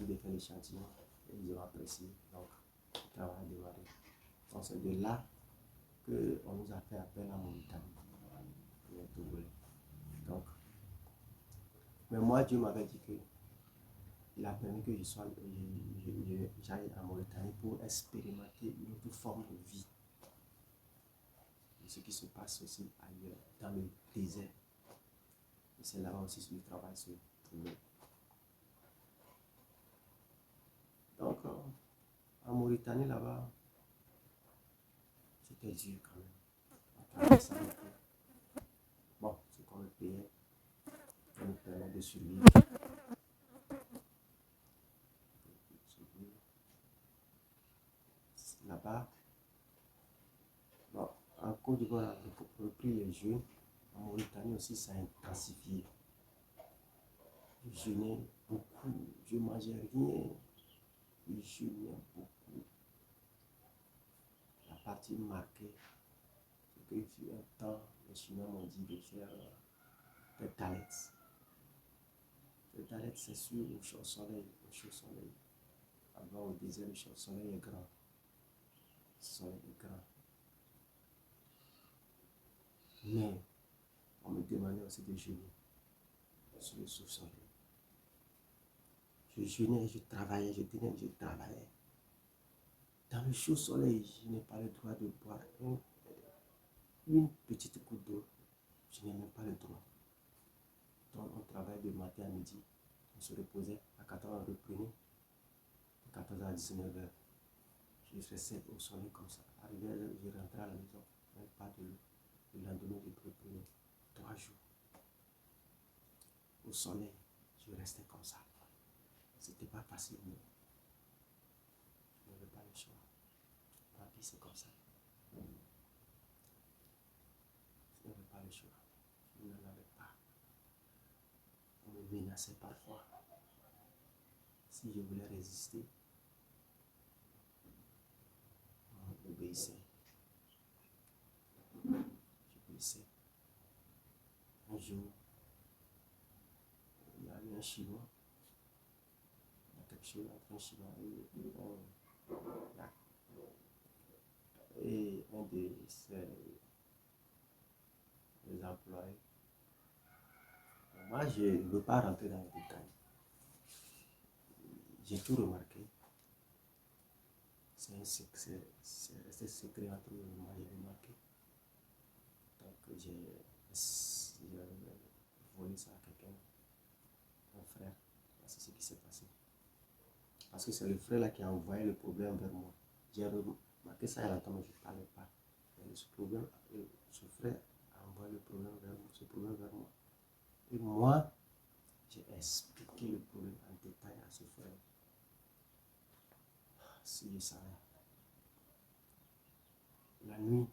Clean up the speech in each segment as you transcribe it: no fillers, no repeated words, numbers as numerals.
de faire l'échantillon et ils ont apprécié. Donc, le travail a démarré. Donc, c'est de là qu'on nous a fait appel en Mauritanie. Donc, mais moi, Dieu m'avait dit que il a permis que j'aille en Mauritanie pour expérimenter une autre forme de vie. Ce qui se passe aussi ailleurs, dans le désert. Et c'est là-bas aussi que le travail se trouvait. Donc, en Mauritanie, là-bas, c'était dur quand même. Bon, ce qu'on me payait, ça me permet de survivre. Là-bas, bon, en Côte d'Ivoire, on a repris les jeûnes. En Mauritanie aussi, ça a intensifié. Je jeûnais beaucoup, je ne mangeais rien. Je jeûnais beaucoup. La partie marquée, c'est qu'il fut un temps, les Chinois m'ont dit de faire des talettes. Les talettes, c'est sûr, au chaud soleil. Avant, au désert, le chaud soleil est grand. Le soleil est grand. Mais, on me demandait aussi de jeûner sur le sous-soleil. Je jeûnais, je travaillais, je tenais, je travaillais. Dans le chaud soleil, je n'ai pas le droit de boire une petite goutte d'eau. Je n'ai même pas le droit. Donc, on travaille de matin à midi. On se reposait. À 14h, on reprenait. De 14h à 19h. Je restais au soleil comme ça. Arrivé, je rentrais à la maison. Même pas de l'eau. Le lendemain, je reprenais. 3 jours. Au soleil, je restais comme ça. C'était pas facile, mais je n'avais pas le choix. La vie, c'est comme ça. Je n'avais pas le choix. Je n'en avais pas. On me menaçait parfois. Si je voulais résister, on obéissait. J'obéissais. Un jour, il y a eu un Chinois. Il y a quelque chose entre un Chinois et un de ses employés. Moi, je ne veux pas rentrer dans les détails. J'ai tout remarqué. C'est resté secret entre nous. Moi, j'ai remarqué. Donc, j'ai volé ça à quelqu'un, mon frère. C'est ce qui s'est passé. Parce que c'est le frère là qui a envoyé le problème vers moi. J'ai remarqué ça il y a longtemps, mais je ne parlais pas. Mais ce frère a envoyé le problème vers moi. Et moi, j'ai expliqué le problème en détail à ce frère. Si je savais. La nuit,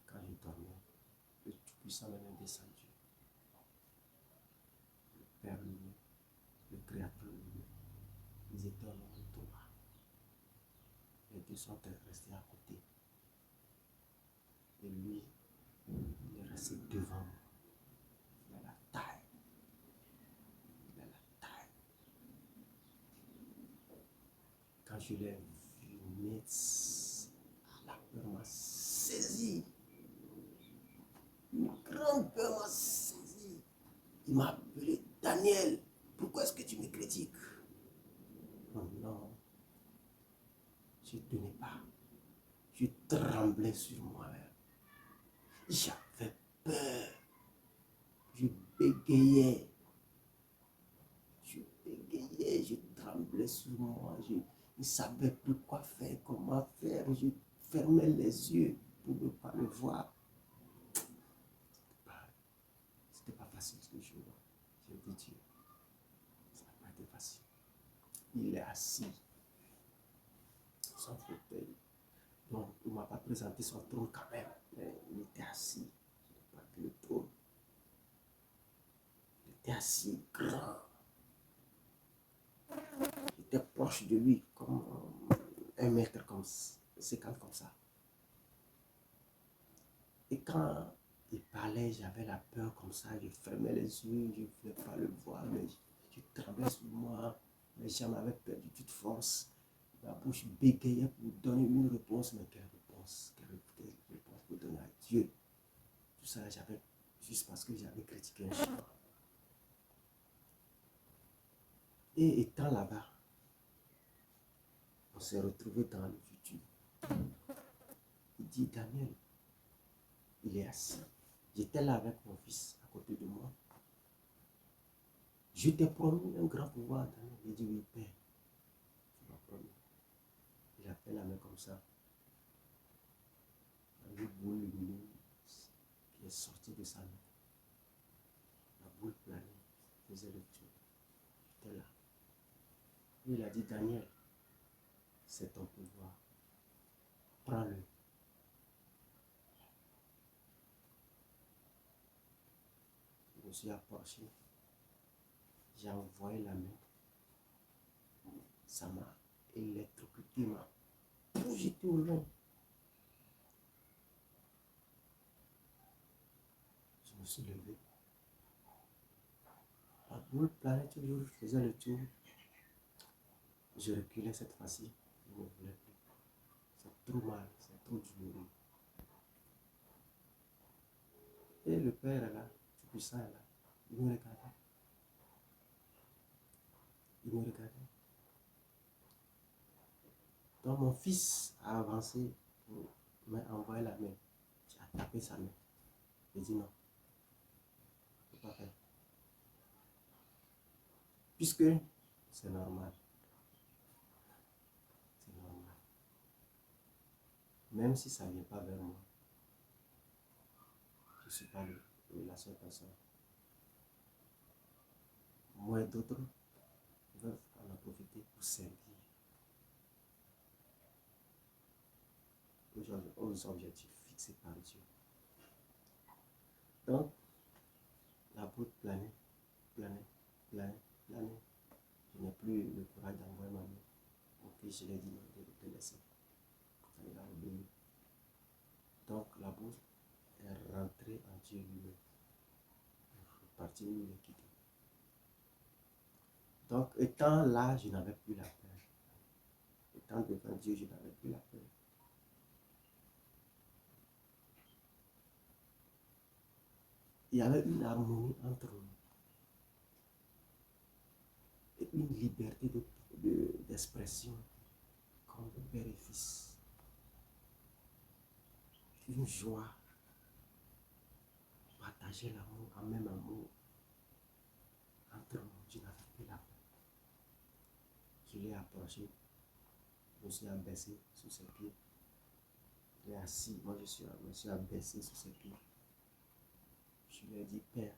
quand je dormais, le Tout-Puissant m'est descendu. Le Père lui-même, le Créateur lui-même, ils étaient en entour. Les deux sont restés à côté. Et lui, il est resté devant moi. Il a la taille. Quand je l'ai vu, la peur m'a saisi. Une grande peur m'a saisi. Il m'a appelé Daniel. Pourquoi est-ce que tu me critiques? Oh non, je ne tenais pas. Je tremblais sur moi-même. J'avais peur. Je bégayais. Je tremblais sur moi. Je ne savais plus quoi faire, comment faire. Je fermais les yeux pour ne pas le voir. C'était pas facile ce jour-là. J'ai dit Dieu. Ça n'a pas été facile. Il est assis. Son fauteuil. Donc, il ne m'a pas présenté son trône quand même. Mais il était assis. Pas que le trône. Il était assis, grand. J'étais proche de lui, comme 1 mètre, comme 50 comme ça. Et quand il parlait, j'avais la peur comme ça. Je fermais les yeux, je ne voulais pas le voir, mais Je tremblais sur moi, mes jambes avaient perdu toute force. Ma bouche bégayait pour donner une réponse, mais quelle réponse? Quelle réponse pour donner à Dieu? Tout ça, j'avais juste parce que j'avais critiqué un chien. Et étant là-bas, on s'est retrouvé dans le futur. Il dit, Daniel, il est assis. J'étais là avec mon fils à côté de moi. Je t'ai promis un grand pouvoir, Daniel. Il dit, oui, Père, tu m'as promis. Il a fait la main comme ça. Une boule lumineuse qui est sortie de sa main. La boule planée faisait le tour. J'étais là. Et il a dit, Daniel, c'est ton pouvoir. Prends-le. Je me suis approché. J'ai envoyé la main. Ça m'a électrocuté, m'a projeté au loin. Je me suis levé. La boule planait toujours, faisait le tour. Je reculais cette fois-ci. Je ne voulais plus. C'est trop mal, c'est trop douloureux. Et le père est là, tout puissant est là. Il me regardait. Il me regardait. Donc mon fils a avancé pour m'envoyer la main. J'ai tapé sa main. J'ai dit non, je ne peux pas faire. Puisque c'est normal. C'est normal. Même si ça ne vient pas vers moi, je ne suis pas la seule personne. Moi et d'autres peuvent en profiter pour servir aux objectifs fixés par Dieu. Donc, la boule planait, planait, planait, planait. Je n'ai plus le courage d'envoyer ma main. Mon fils, je l'ai dit de te laisser. Il a obéi. Donc, la boule est rentrée en Dieu lui-même. Il est parti où il est quitté. Donc, étant là, je n'avais plus la peur. Étant devant Dieu, je n'avais plus la peur. Il y avait une harmonie entre nous. Et une liberté d'expression comme père et fils. Une joie. Partager l'amour, en même amour. Entre nous, je n'avais plus la peur. Je l'ai approché. Je me suis abaissé sur ses pieds. Il est assis. Moi, je me suis abaissé sur ses pieds. Je lui ai dit, Père.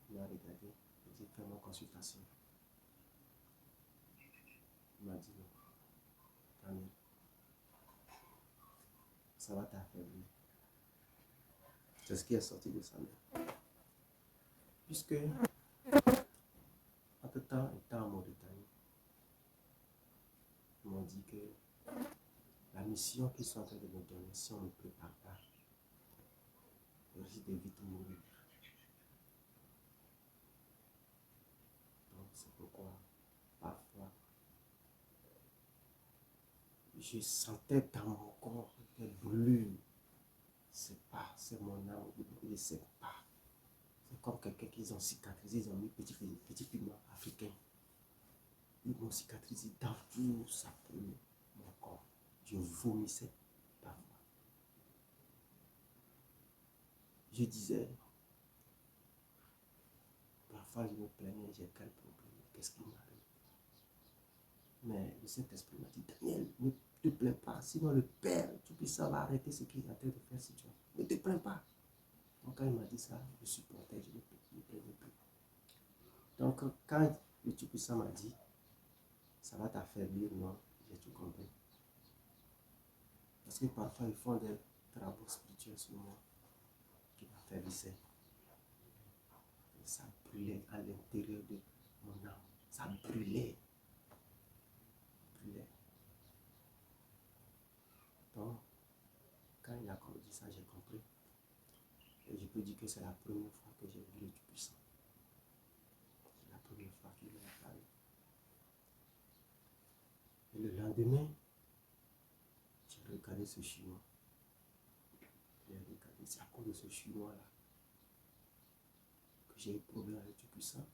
Il m'a regardé. Il dit, fais-moi consultation. Il m'a dit, non. Daniel, ça va t'affaiblir. C'est ce qui est sorti de sa main. Puisque, entre-temps, étant en Mauritanie, ils m'ont dit que la mission qu'ils sont en train de me donner, si on ne prépare pas, je risque de vite mourir. Donc, c'est pourquoi, parfois, je sentais dans mon corps des brûlures. C'est pas, c'est mon âme, je ne sais pas. C'est comme quelqu'un qui ont cicatrisé, ils ont mis petit pigment africain. Ils m'ont cicatrisé dans tout ça brûle mon corps. Je vomissais parfois. Je disais, parfois je me plaignais, j'ai quel problème, qu'est-ce qui m'arrive? Mais le Saint-Esprit m'a dit, Daniel, ne te plains pas, sinon le Père Tout-Puissant va arrêter ce qu'il est en train de faire sur toi. Ne te plains pas. Donc quand il m'a dit ça, je supportais, je ne plaignais plus. Donc quand le Tout-Puissant m'a dit, ça va t'affaiblir, non, j'ai tout compris. Parce que parfois ils font des travaux spirituels sur moi qui m'affaiblissaient. Et ça brûlait à l'intérieur de mon âme. Ça brûlait. Donc, quand il a dit ça, j'ai compris. Et je peux dire que c'est la première fois que j'ai vu le Tout-Puissant. lendemain, j'ai regardé ce Chinois. J'ai regardé, c'est à cause de ce Chinois-là que j'ai eu problème avec Dieu puissant.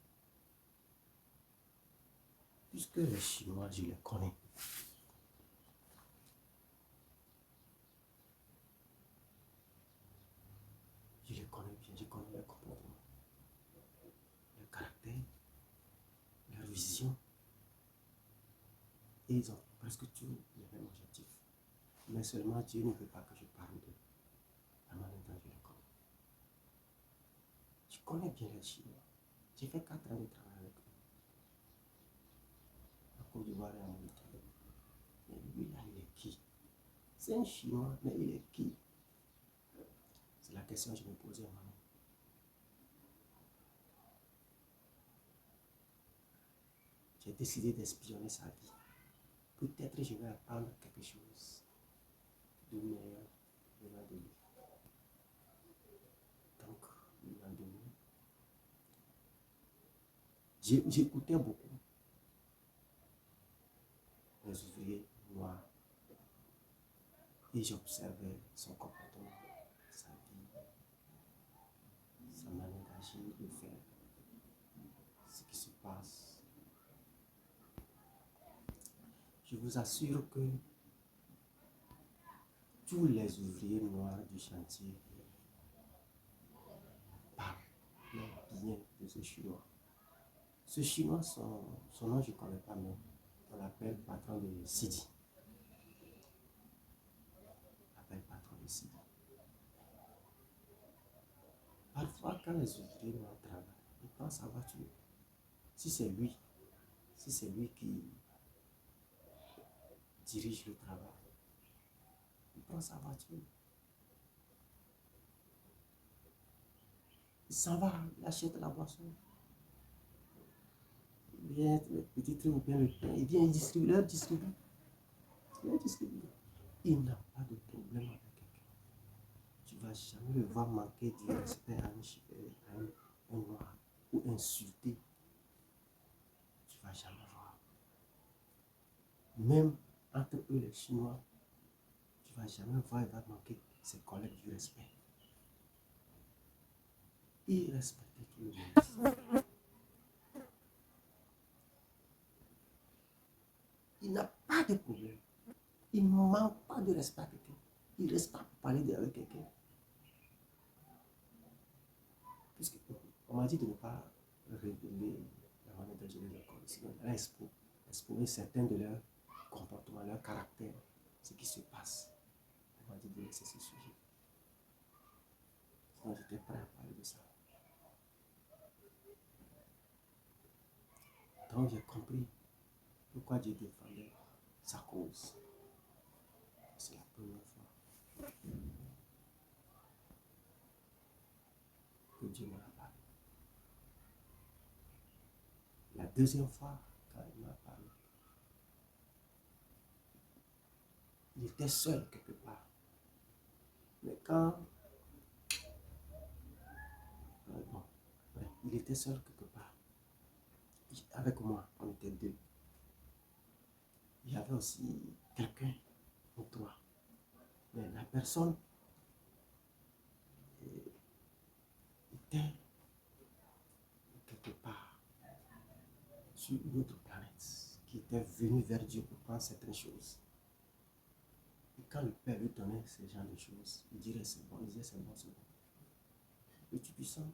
Puisque les Chinois, je les connais. Je les connais bien, je connais leur comportement, leur caractère, leur vision. Et ils ont presque tous les mêmes objectifs. Mais seulement Dieu ne veut pas que je parle d'eux. La manière dont je les connais. Je connais bien les Chinois. J'ai fait 4 ans de travail avec eux. En Côte d'Ivoire et en Mauritanie. Mais lui là, il est qui? C'est un Chinois, mais il est qui? C'est la question que je me posais moi-même. J'ai décidé d'espionner sa vie. Peut-être je vais apprendre quelque chose de meilleur venant de lui. Donc, le lendemain, j'écoutais beaucoup les ouvriers noirs et j'observais son comportement, sa vie, sa manière d'agir, de faire, ce qui se passe. Je vous assure que tous les ouvriers noirs du chantier parlent bien de ce Chinois. Ce Chinois, son nom je ne connais pas, mais on l'appelle patron de Sidi. On l'appelle patron de Sidi. Parfois, quand les ouvriers noirs travaillent, ils pensent avoir tué. Si c'est lui qui dirige le travail, il pense avoir tué. Il s'en va, il achète la boisson. Il vient le petit truc ou bien le pain, il vient, il distribue, leur distribue. Il n'a pas de problème avec quelqu'un. Tu ne vas jamais le voir manquer du respect à un noir ou insulter. Tu ne vas jamais voir. Même entre eux, les Chinois, tu ne vas jamais voir, il va manquer ses collègues du respect. Il respectait tout le monde. Il n'a pas de problème. Il ne manque pas de respect à quelqu'un. Il reste pas pour parler avec quelqu'un. On m'a dit de ne pas révéler la manière dont je les ai connus. Sinon, on allait exposer certains de leurs comportements, leur caractère, ce qui se passe. On m'a dit de laisser ce sujet. Sinon, j'étais prêt à parler de ça. Donc, j'ai compris pourquoi Dieu défendait sa cause. C'est la première fois que Dieu m'a parlé. La deuxième fois, quand il m'a parlé, il était seul quelque part. Mais quand... il était seul quelque part. Avec moi, on était deux. Il y avait aussi quelqu'un ou toi. Mais la personne était quelque part sur une autre planète qui était venue vers Dieu pour prendre certaines choses. Et quand le Père lui donnait ce genre de choses, il dirait c'est bon, il disait c'est bon, c'est bon. Le Dieu puissant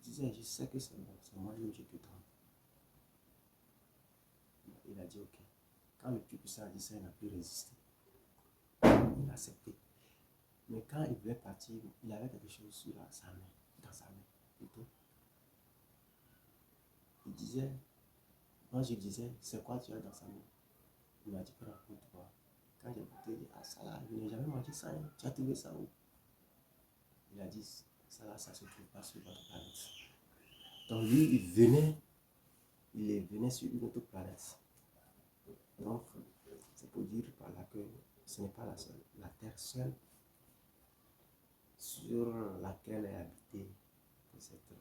disait je sais que c'est bon, c'est moi-même qui te donne. Il a dit ok. Quand le Dieu puissant a dit ça, il n'a plus résisté. Il a accepté. Mais quand il voulait partir, il avait quelque chose sur sa main, dans sa main plutôt. Il disait, moi je disais, c'est quoi tu as dans sa main? Il m'a dit, prends pour toi. Quand j'ai goûté, il dit, ah ça là, je n'ai jamais mangé ça, hein. Tu as trouvé ça où? Il a dit, ça là, ça ne se trouve pas sur votre planète. Donc lui, il venait sur une autre planète. Donc, c'est pour dire par là que ce n'est pas la Terre seule sur laquelle est habité des êtres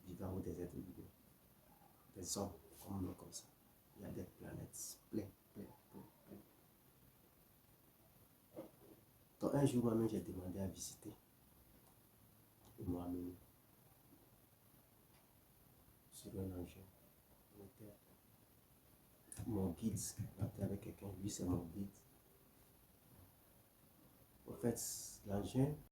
vivants ou des êtres vivants, des hommes comme nous, comme ça. il y a des planètes plein. Donc un jour, moi-même, j'ai demandé à visiter. Et moi-même, sur un engin, mon guide, j'étais avec quelqu'un, lui c'est mon guide. En fait, l'engin